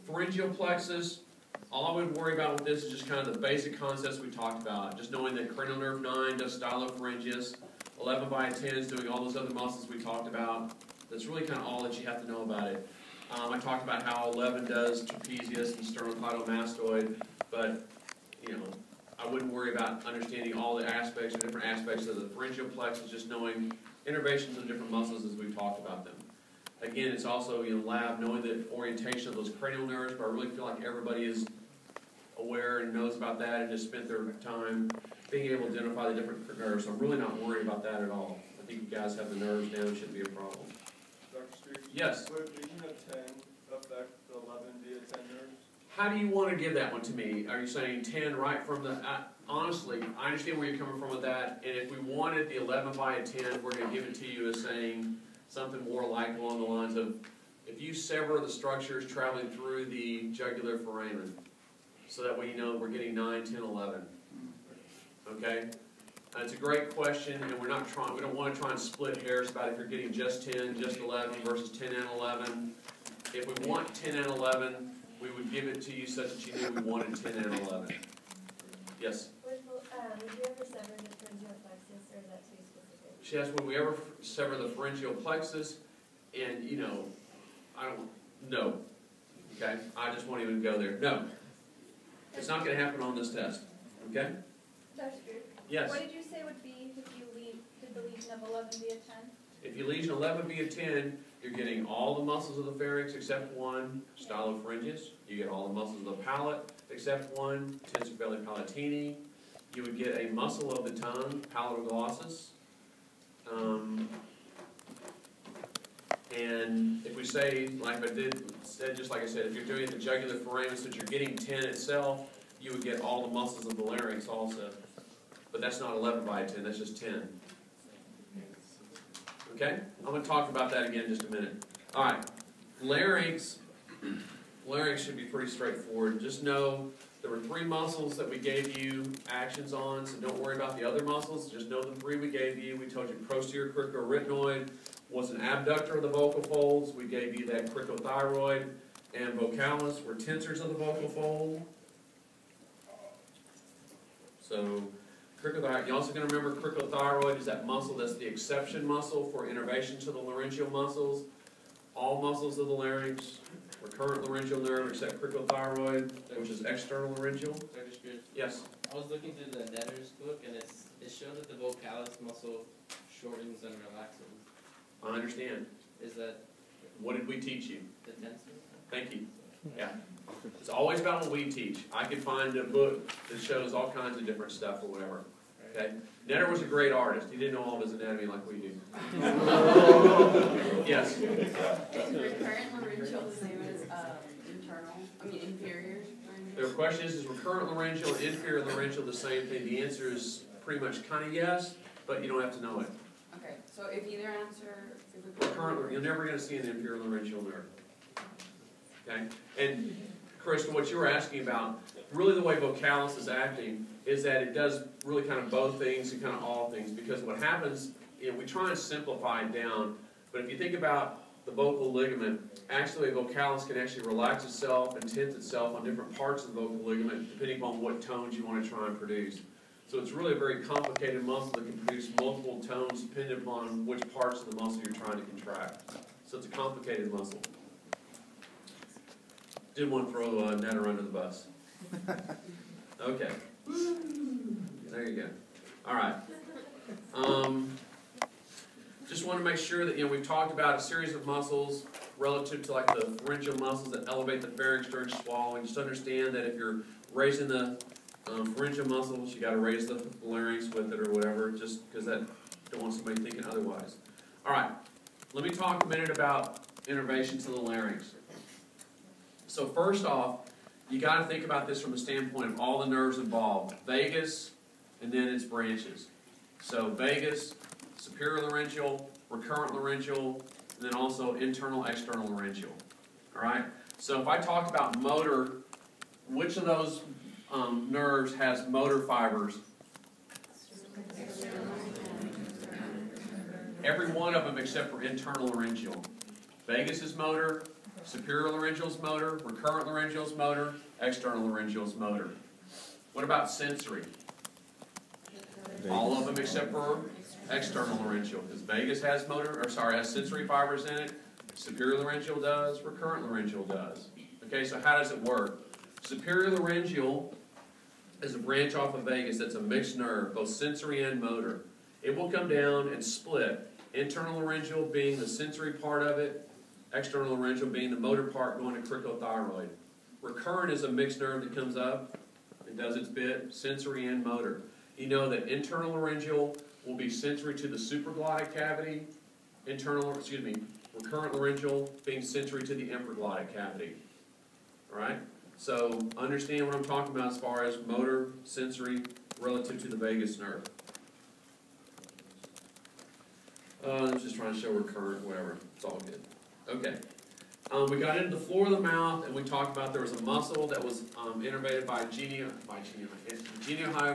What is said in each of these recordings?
Pharyngeal plexus, all I would worry about with this is just kind of the basic concepts we talked about. Just knowing that cranial nerve 9 does stylopharyngeus, 11 by 10 is doing all those other muscles we talked about. That's really kind of all that you have to know about it. I talked about how 11 does trapezius and sternocleidomastoid, but I wouldn't worry about understanding all the aspects or different aspects of the pharyngeal plexus, just knowing innervations of different muscles as we've talked about them. Again, it's also lab knowing the orientation of those cranial nerves, but I really feel like everybody is aware and knows about that and just spent their time being able to identify the different nerves. So I'm really not worried about that at all. I think you guys have the nerves down, it shouldn't be a problem. Dr. Street? Yes? Would lesion of 10 affect the 11 via 10 nerves? How do you want to give that one to me? Are you saying 10 right from the... honestly, I understand where you're coming from with that, and if we wanted the 11 by 10, we're going to give it to you as saying something more like along the lines of, if you sever the structures traveling through the jugular foramen, so that way we're getting 9, 10, 11. Okay? It's a great question, and we don't want to try and split hairs about if you're getting just 10, just 11 versus 10 and 11. If we want 10 and 11, we would give it to you such that you knew we wanted 10 and 11. Yes? Would you ever sever the pharyngeal plexus, or is that too specific? She asked, would we ever sever the pharyngeal plexus? And, I don't know. Okay? I just won't even go there. No. It's not going to happen on this test. Okay? Dr. Drew? Yes? What did you say would be if you did the lesion of 11 via 10? If you lesion 11 via 10, you're getting all the muscles of the pharynx except one, stylopharyngeus. You get all the muscles of the palate except one, tensor belli palatini. You would get a muscle of the tongue, palatal-glossus. And if we say, just like I said, if you're doing the jugular foramen, since you're getting 10 itself, you would get all the muscles of the larynx also. But that's not 11 by 10, that's just 10. Okay? I'm going to talk about that again in just a minute. All right. Larynx should be pretty straightforward. Just know there were 3 muscles that we gave you actions on, so don't worry about the other muscles. Just know the 3 we gave you. We told you posterior cricoarytenoid was an abductor of the vocal folds. We gave you that cricothyroid and vocalis were tensors of the vocal fold. So cricothyroid, you're also going to remember cricothyroid is that muscle that's the exception muscle for innervation to the laryngeal muscles. All muscles of the larynx, recurrent laryngeal nerve except cricothyroid, which is external laryngeal. Dr. Spears? Yes? I was looking through the Netter's book, and it showed that the vocalis muscle shortens and relaxes. I understand. Is that What did we teach you? the tensor? Thank you. Yeah. It's always about what we teach. I could find a book that shows all kinds of different stuff or whatever. Okay? Netter was a great artist. He didn't know all of his anatomy like we do. Yes? Is recurrent laryngeal the same as inferior? The question is recurrent laryngeal and inferior laryngeal the same thing? The answer is pretty much kind of yes, but you don't have to know it. Okay, so if either answer... Recurrent, you're never going to see an inferior laryngeal nerve. Okay? And, Krista, what you were asking about, really the way vocalis is acting is that it does really kind of both things and kind of all things, because what happens, we try and simplify it down, but if you think about the vocal ligament, actually vocalis can actually relax itself and tense itself on different parts of the vocal ligament depending upon what tones you want to try and produce. So it's really a very complicated muscle that can produce multiple tones depending upon which parts of the muscle you're trying to contract. So it's a complicated muscle. Didn't want to throw Netter under the bus. Okay. There you go. All right. Just want to make sure that we've talked about a series of muscles relative to like the pharyngeal muscles that elevate the pharynx during swallowing. Just understand that if you're raising the pharyngeal muscles, you got to raise the larynx with it or whatever, just because that don't want somebody thinking otherwise. All right. Let me talk a minute about innervation to the larynx. So first off, you got to think about this from the standpoint of all the nerves involved. Vagus, and then its branches. So vagus, superior laryngeal, recurrent laryngeal, and then also internal, external laryngeal. All right? So if I talk about motor, which of those nerves has motor fibers? Every one of them except for internal laryngeal. Vagus is motor, Superior laryngeals motor, recurrent laryngeals motor, external laryngeals motor. What about sensory? All of them except for external laryngeal, because vagus has has sensory fibers in it. Superior laryngeal does, recurrent laryngeal does. Okay, so how does it work? Superior laryngeal is a branch off of vagus that's a mixed nerve, both sensory and motor. It will come down and split. Internal laryngeal being the sensory part of it, external laryngeal being the motor part going to cricothyroid. Recurrent is a mixed nerve that comes up and does its bit, sensory and motor. You know that internal laryngeal will be sensory to the supraglottic cavity, recurrent laryngeal being sensory to the infraglottic cavity. Alright? So understand what I'm talking about as far as motor, sensory, relative to the vagus nerve. I'm just trying to show recurrent, whatever. It's all good. Okay. We got into the floor of the mouth, and we talked about there was a muscle that was innervated by geniohyoid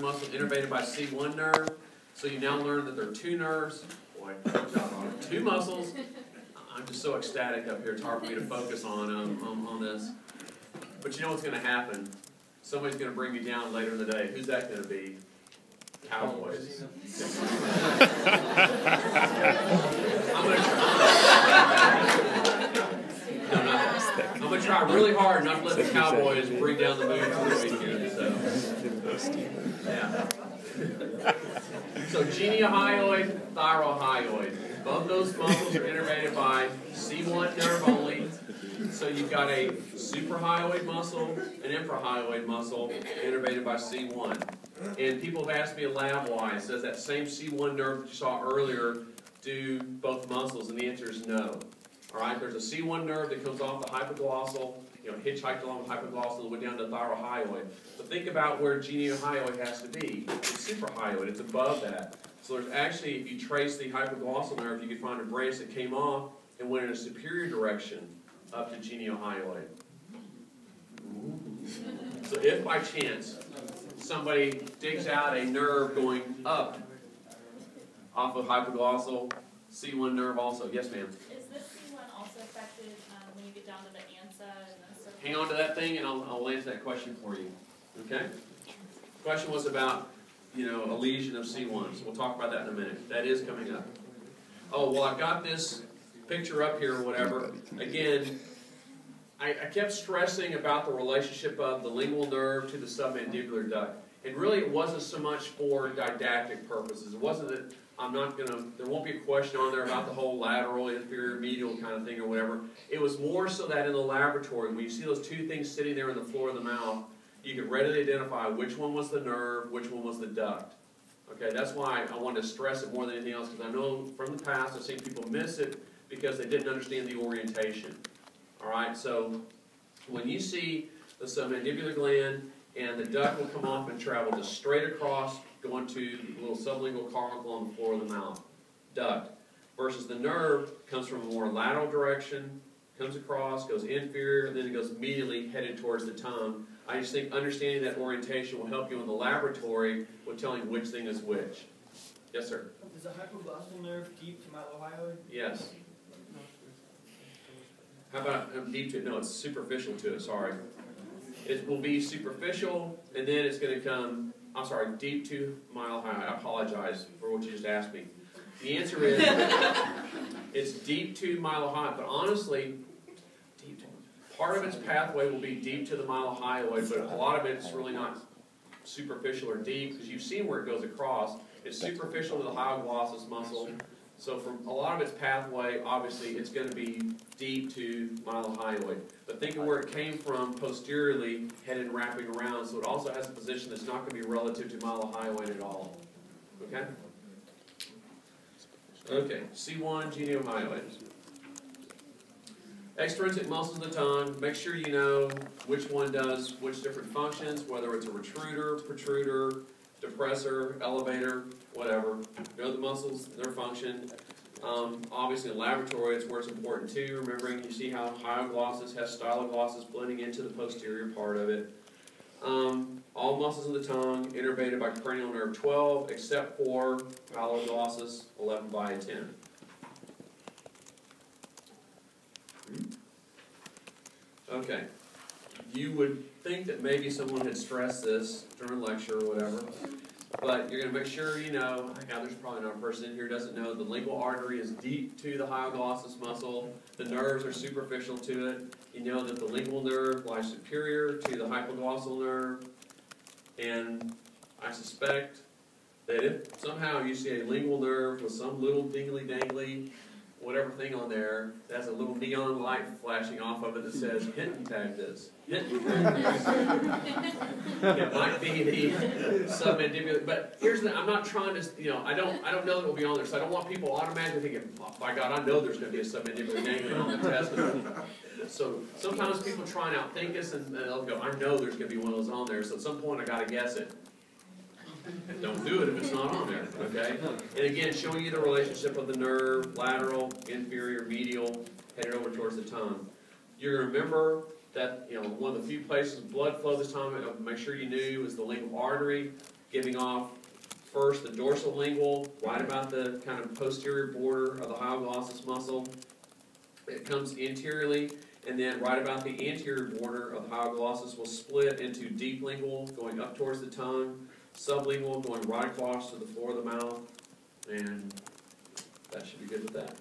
muscle, innervated by C1 nerve. So you now learn that there are two nerves. Boy, two muscles. I'm just so ecstatic up here. It's hard for me to focus on this. But you know what's going to happen? Somebody's going to bring me down later in the day. Who's that going to be? Cowboys. I'm going to try really hard not to let the Cowboys bring down the mood for the weekend. Yeah. So geniohyoid, thyrohyoid. Both those muscles are innervated by C1 nerve only. So you've got a suprahyoid muscle, an infrahyoid muscle, innervated by C1. And people have asked me lab-wise, does that same C1 nerve that you saw earlier do both muscles? And the answer is no. All right, there's a C1 nerve that comes off the hypoglossal, hitchhiked along with hypoglossal and went down to the thyrohyoid. But think about where geniohyoid has to be. It's suprahyoid. It's above that. So there's actually, if you trace the hypoglossal nerve, you can find a branch that came off and went in a superior direction up to geniohyoid. So if by chance somebody digs out a nerve going up off of hypoglossal, C1 nerve also. Yes, ma'am? Is this C1 also affected when you get down to the ANSA and the cervical? Hang on to that thing and I'll answer that question for you. Okay? The question was about, a lesion of C1. So we'll talk about that in a minute. That is coming up. Oh, well, I've got this picture up here or whatever. Again, I kept stressing about the relationship of the lingual nerve to the submandibular duct. And really it wasn't so much for didactic purposes. It wasn't that there won't be a question on there about the whole lateral, inferior, medial kind of thing or whatever. It was more so that in the laboratory, when you see those two things sitting there in the floor of the mouth, you could readily identify which one was the nerve, which one was the duct. Okay, that's why I wanted to stress it more than anything else, because I know from the past I've seen people miss it because they didn't understand the orientation. Alright, so when you see the submandibular gland and the duct will come off and travel just straight across, going to the little sublingual carbuncle on the floor of the mouth. Duct. Versus the nerve comes from a more lateral direction, comes across, goes inferior, and then it goes immediately headed towards the tongue. I just think understanding that orientation will help you in the laboratory with telling which thing is which. Yes, sir? Is the hypoglossal nerve deep to mylohyoid? Yes. How about deep to it? No, it's superficial to it, sorry. It will be superficial, and then it's going to come, deep to mylohyoid. I apologize for what you just asked me. The answer is, it's deep to mylohyoid, but honestly, part of its pathway will be deep to the mylohyoid, but a lot of it's really not superficial or deep, because you've seen where it goes across. It's superficial to the hyoglossus muscle. So from a lot of its pathway, obviously, it's going to be deep to mylohyoid. But think of where it came from posteriorly, headed and wrapping around, so it also has a position that's not going to be relative to mylohyoid at all. Okay? Okay, C1, geniohyoid. Extrinsic muscles of the tongue, make sure you know which one does which different functions, whether it's a retruder, protruder, depressor, elevator, whatever. Know the muscles, their function. Obviously in laboratory it's where it's important too, remembering you see how hyoglossus has styloglossus blending into the posterior part of it. All muscles of the tongue innervated by cranial nerve 12 except for paloglossus 11 by 10. Okay. You would think that maybe someone had stressed this during lecture or whatever, but you're going to make sure you know, there's probably not a person in here who doesn't know, the lingual artery is deep to the hyoglossus muscle, the nerves are superficial to it. You know that the lingual nerve lies superior to the hypoglossal nerve, and I suspect that if somehow you see a lingual nerve with some little dingly-dangly whatever thing on there, that has a little neon light flashing off of it that says, hit and tag this. Hit and tag this. It might be the submandibular, but here's the, I'm not trying to, I don't know that it will be on there, so I don't want people automatically thinking, oh, by God, I know there's going to be a submandibular ganglion on the test. So sometimes people try and outthink us, and they'll go, I know there's going to be one of those on there, so at some point I got to guess it. Don't do it if it's not on there, okay? And again, showing you the relationship of the nerve, lateral, inferior, medial, headed over towards the tongue. You're going to remember that, one of the few places of blood flow this time, make sure you knew, is the lingual artery, giving off first the dorsal lingual, right about the kind of posterior border of the hyoglossus muscle. It comes anteriorly, and then right about the anterior border of the hyoglossus will split into deep lingual, going up towards the tongue, sublingual going right across to the floor of the mouth, and that should be good with that.